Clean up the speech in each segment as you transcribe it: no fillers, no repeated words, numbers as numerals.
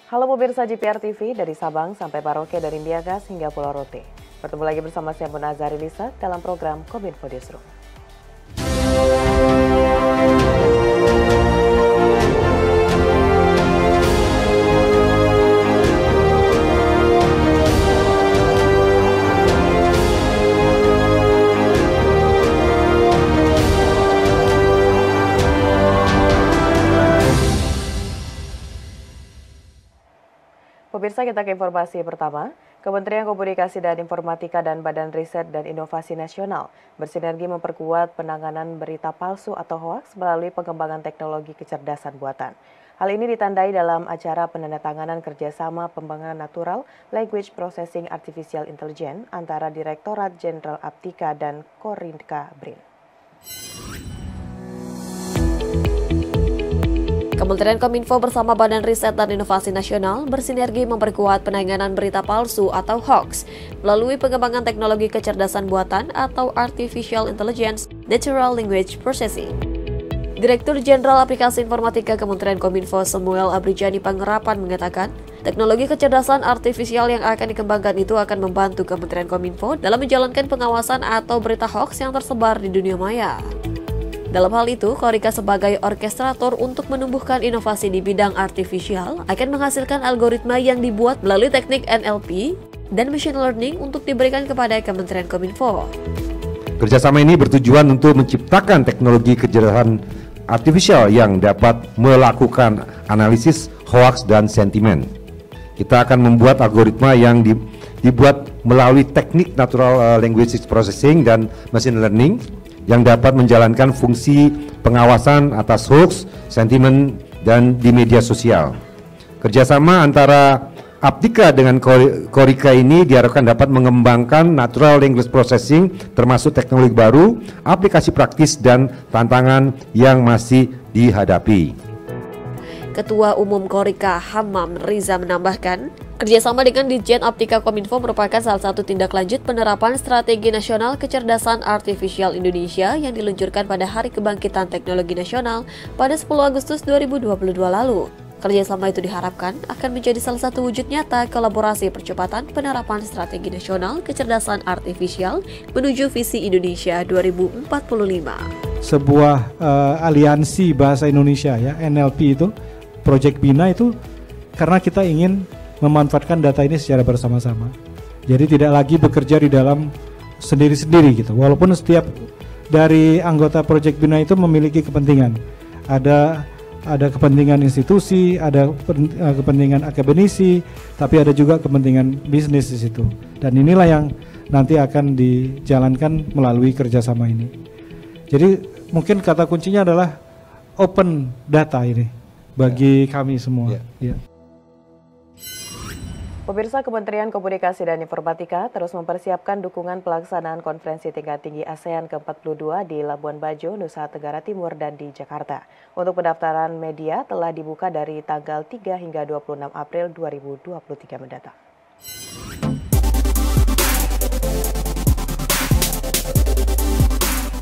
Halo pemirsa GPR TV dari Sabang sampai Merauke, dari Miagas hingga Pulau Rote. Bertemu lagi bersama saya Muna Azari Lisa dalam program Kominfo Newsroom. Pemirsa, kita ke informasi pertama. Kementerian Komunikasi dan Informatika dan Badan Riset dan Inovasi Nasional bersinergi memperkuat penanganan berita palsu atau hoaks melalui pengembangan teknologi kecerdasan buatan. Hal ini ditandai dalam acara penandatanganan kerjasama pengembangan natural language processing artificial intelligence antara Direktorat Jenderal Aptika dan Korinka BRIN. Kementerian Kominfo bersama Badan Riset dan Inovasi Nasional bersinergi memperkuat penanganan berita palsu atau hoax melalui pengembangan teknologi kecerdasan buatan atau Artificial Intelligence Natural Language Processing. Direktur Jenderal Aplikasi Informatika Kementerian Kominfo Samuel Abrijani Pangerapan mengatakan, teknologi kecerdasan artifisial yang akan dikembangkan itu akan membantu Kementerian Kominfo dalam menjalankan pengawasan atau berita hoax yang tersebar di dunia maya. Dalam hal itu, Korika sebagai orkestrator untuk menumbuhkan inovasi di bidang artifisial akan menghasilkan algoritma yang dibuat melalui teknik NLP dan machine learning untuk diberikan kepada Kementerian Kominfo. Kerjasama ini bertujuan untuk menciptakan teknologi kecerdasan artifisial yang dapat melakukan analisis hoaks dan sentimen. Kita akan membuat algoritma yang dibuat melalui teknik natural language processing dan machine learning yang dapat menjalankan fungsi pengawasan atas hoax, sentimen, dan di media sosial. Kerjasama antara Aptika dengan Korika ini diharapkan dapat mengembangkan natural language processing termasuk teknologi baru, aplikasi praktis, dan tantangan yang masih dihadapi. Ketua Umum Korika Hamam Riza menambahkan, kerjasama dengan Ditjen Aptika Kominfo merupakan salah satu tindak lanjut penerapan Strategi Nasional Kecerdasan Artifisial Indonesia yang diluncurkan pada Hari Kebangkitan Teknologi Nasional pada 10 Agustus 2022 lalu. Kerjasama itu diharapkan akan menjadi salah satu wujud nyata kolaborasi percepatan penerapan Strategi Nasional Kecerdasan Artifisial menuju Visi Indonesia 2045. Sebuah aliansi bahasa Indonesia ya, NLP itu, Project Bina itu karena kita ingin memanfaatkan data ini secara bersama-sama. Jadi tidak lagi bekerja di dalam sendiri-sendiri gitu. Walaupun setiap dari anggota Project Bina itu memiliki kepentingan. Ada kepentingan institusi, ada kepentingan akademisi, tapi ada juga kepentingan bisnis di situ. Dan inilah yang nanti akan dijalankan melalui kerjasama ini. Jadi mungkin kata kuncinya adalah open data ini bagi kami semua. Ya. Pemirsa, Kementerian Komunikasi dan Informatika terus mempersiapkan dukungan pelaksanaan konferensi tingkat tinggi ASEAN ke-42 di Labuan Bajo, Nusa Tenggara Timur dan di Jakarta. Untuk pendaftaran media telah dibuka dari tanggal 3 hingga 26 April 2023 mendatang.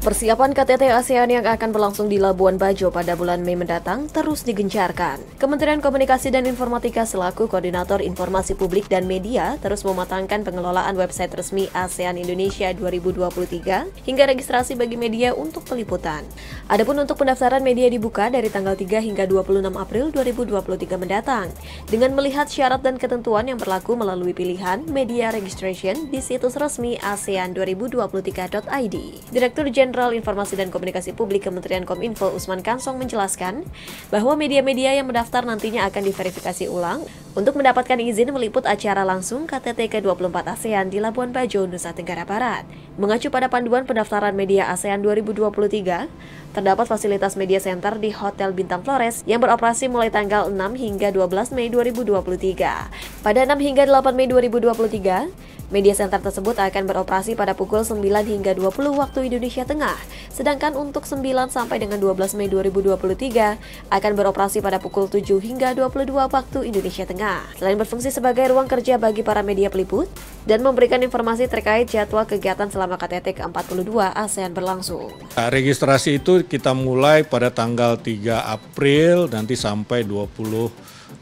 Persiapan KTT ASEAN yang akan berlangsung di Labuan Bajo pada bulan Mei mendatang terus digencarkan. Kementerian Komunikasi dan Informatika selaku Koordinator Informasi Publik dan Media terus mematangkan pengelolaan website resmi ASEAN Indonesia 2023 hingga registrasi bagi media untuk peliputan. Adapun untuk pendaftaran media dibuka dari tanggal 3 hingga 26 April 2023 mendatang dengan melihat syarat dan ketentuan yang berlaku melalui pilihan media registration di situs resmi asean2023.id. Direktur Jenderal Informasi dan Komunikasi Publik Kementerian Kominfo Usman Kansong menjelaskan bahwa media-media yang mendaftar nantinya akan diverifikasi ulang untuk mendapatkan izin meliput acara langsung KTT ke-24 ASEAN di Labuan Bajo, Nusa Tenggara Barat. Mengacu pada panduan pendaftaran media ASEAN 2023, terdapat fasilitas media center di Hotel Bintang Flores yang beroperasi mulai tanggal 6 hingga 12 Mei 2023. Pada 6 hingga 8 Mei 2023, media center tersebut akan beroperasi pada pukul 9 hingga 20 waktu Indonesia Tengah, sedangkan untuk 9 sampai dengan 12 Mei 2023 akan beroperasi pada pukul 7 hingga 22 waktu Indonesia Tengah. Selain berfungsi sebagai ruang kerja bagi para media peliput dan memberikan informasi terkait jadwal kegiatan selama KTT ke-42 ASEAN berlangsung. Registrasi itu kita mulai pada tanggal 3 April nanti sampai 26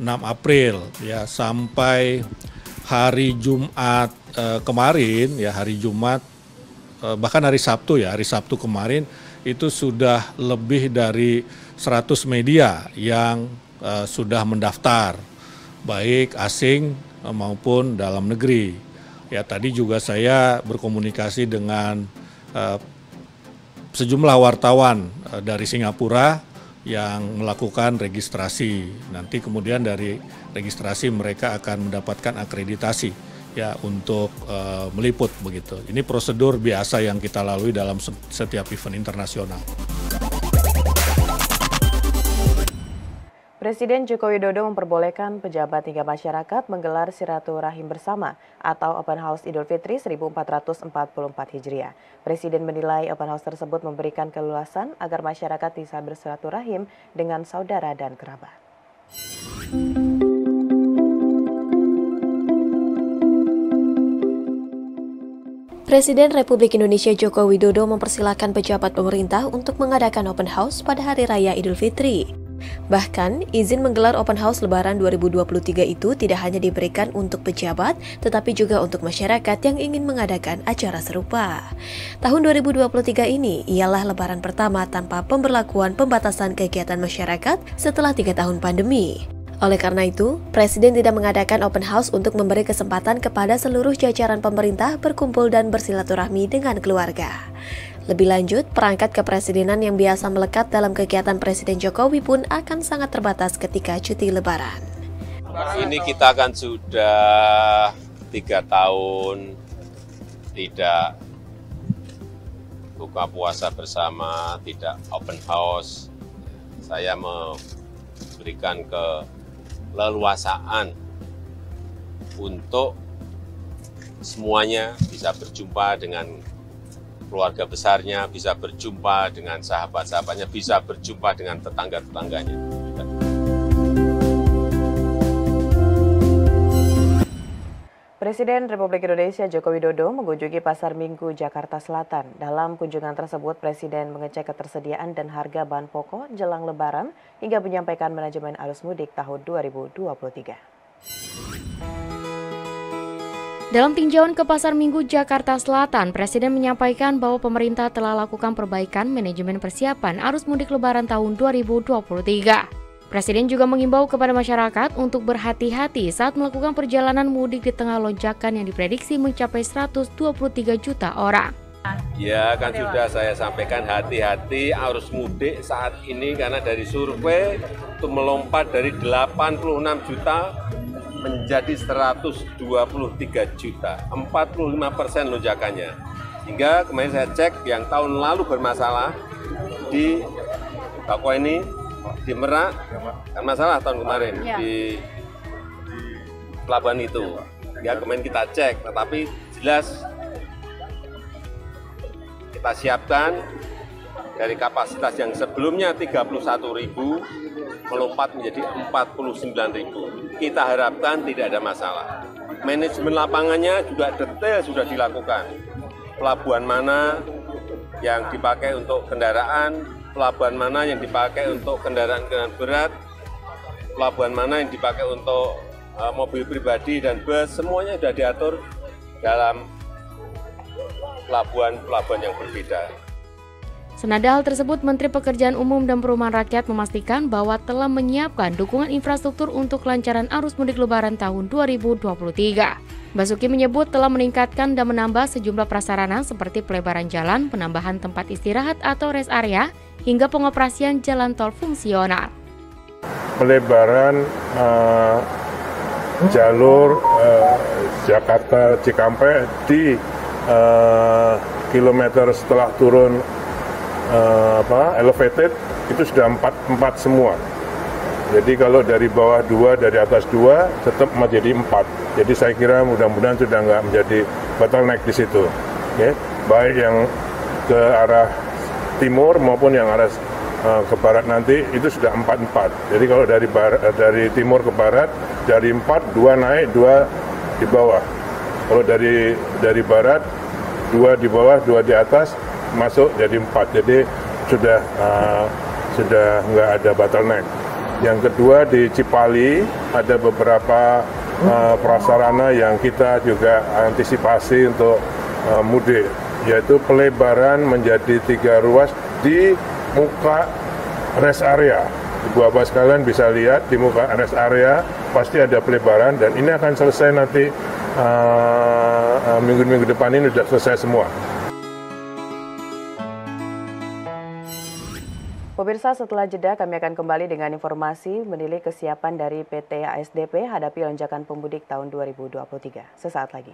April ya sampai hari Jumat kemarin ya, hari Jumat bahkan hari Sabtu kemarin itu sudah lebih dari 100 media yang sudah mendaftar, baik asing maupun dalam negeri. Ya, tadi juga saya berkomunikasi dengan sejumlah wartawan dari Singapura yang melakukan registrasi. Nanti kemudian dari registrasi mereka akan mendapatkan akreditasi ya untuk meliput begitu. Ini prosedur biasa yang kita lalui dalam setiap event internasional. Presiden Joko Widodo memperbolehkan pejabat hingga masyarakat menggelar silaturahim bersama atau Open House Idul Fitri 1444 Hijriah. Presiden menilai Open House tersebut memberikan keluasan agar masyarakat bisa bersilaturahim dengan saudara dan kerabat. Presiden Republik Indonesia Joko Widodo mempersilahkan pejabat pemerintah untuk mengadakan Open House pada Hari Raya Idul Fitri. Bahkan, izin menggelar Open House Lebaran 2023 itu tidak hanya diberikan untuk pejabat, tetapi juga untuk masyarakat yang ingin mengadakan acara serupa. Tahun 2023 ini ialah Lebaran pertama tanpa pemberlakuan pembatasan kegiatan masyarakat setelah 3 tahun pandemi. Oleh karena itu, Presiden tidak mengadakan Open House untuk memberi kesempatan kepada seluruh jajaran pemerintah berkumpul dan bersilaturahmi dengan keluarga. Lebih lanjut, perangkat kepresidenan yang biasa melekat dalam kegiatan Presiden Jokowi pun akan sangat terbatas ketika cuti Lebaran. Ini kita kan sudah 3 tahun tidak buka puasa bersama, tidak open house. Saya memberikan keleluasaan untuk semuanya bisa berjumpa dengan keluarga besarnya, bisa berjumpa dengan sahabat-sahabatnya, bisa berjumpa dengan tetangga-tetangganya. Presiden Republik Indonesia Joko Widodo mengunjungi Pasar Minggu Jakarta Selatan. Dalam kunjungan tersebut, Presiden mengecek ketersediaan dan harga bahan pokok jelang Lebaran hingga menyampaikan manajemen arus mudik tahun 2023. Dalam tinjauan ke Pasar Minggu Jakarta Selatan, Presiden menyampaikan bahwa pemerintah telah lakukan perbaikan manajemen persiapan arus mudik Lebaran tahun 2023. Presiden juga mengimbau kepada masyarakat untuk berhati-hati saat melakukan perjalanan mudik di tengah lonjakan yang diprediksi mencapai 123 juta orang. Ya, kan sudah saya sampaikan hati-hati arus mudik saat ini karena dari survei itu melompat dari 86 juta menjadi 123 juta, 45% lonjakannya. Hingga kemarin saya cek yang tahun lalu bermasalah di Bakauheni, di Merak, kan masalah tahun kemarin di pelabuhan itu. Ya kemarin kita cek, tetapi jelas kita siapkan dari kapasitas yang sebelumnya 31.000 melompat menjadi 49.000. Kita harapkan tidak ada masalah. Manajemen lapangannya juga detail sudah dilakukan. Pelabuhan mana yang dipakai untuk kendaraan, pelabuhan mana yang dipakai untuk kendaraan berat, pelabuhan mana yang dipakai untuk mobil pribadi dan bus, semuanya sudah diatur dalam pelabuhan-pelabuhan yang berbeda. Senada hal tersebut, Menteri Pekerjaan Umum dan Perumahan Rakyat memastikan bahwa telah menyiapkan dukungan infrastruktur untuk kelancaran arus mudik Lebaran tahun 2023. Basuki menyebut telah meningkatkan dan menambah sejumlah prasarana seperti pelebaran jalan, penambahan tempat istirahat atau rest area, hingga pengoperasian jalan tol fungsional. Pelebaran jalur Jakarta Cikampek di kilometer setelah turun elevated itu sudah 4 semua. Jadi kalau dari bawah 2, dari atas 2 tetap menjadi 4. Jadi saya kira mudah-mudahan sudah nggak menjadi bottleneck di situ. Okay? Baik yang ke arah timur maupun yang arah ke barat nanti itu sudah 4-4. Jadi kalau dari timur ke barat dari 4, 2 naik, 2 di bawah. Kalau dari barat 2 di bawah, 2 di atas masuk jadi 4. Jadi sudah nggak ada bottleneck. Yang kedua di Cipali ada beberapa prasarana yang kita juga antisipasi untuk mudik, yaitu pelebaran menjadi 3 ruas di muka rest area. Ibu Bapak sekalian bisa lihat di muka rest area pasti ada pelebaran dan ini akan selesai nanti minggu-minggu depan ini sudah selesai semua. Pemirsa, setelah jeda kami akan kembali dengan informasi menilai kesiapan dari PT ASDP hadapi lonjakan pemudik tahun 2023. Sesaat lagi.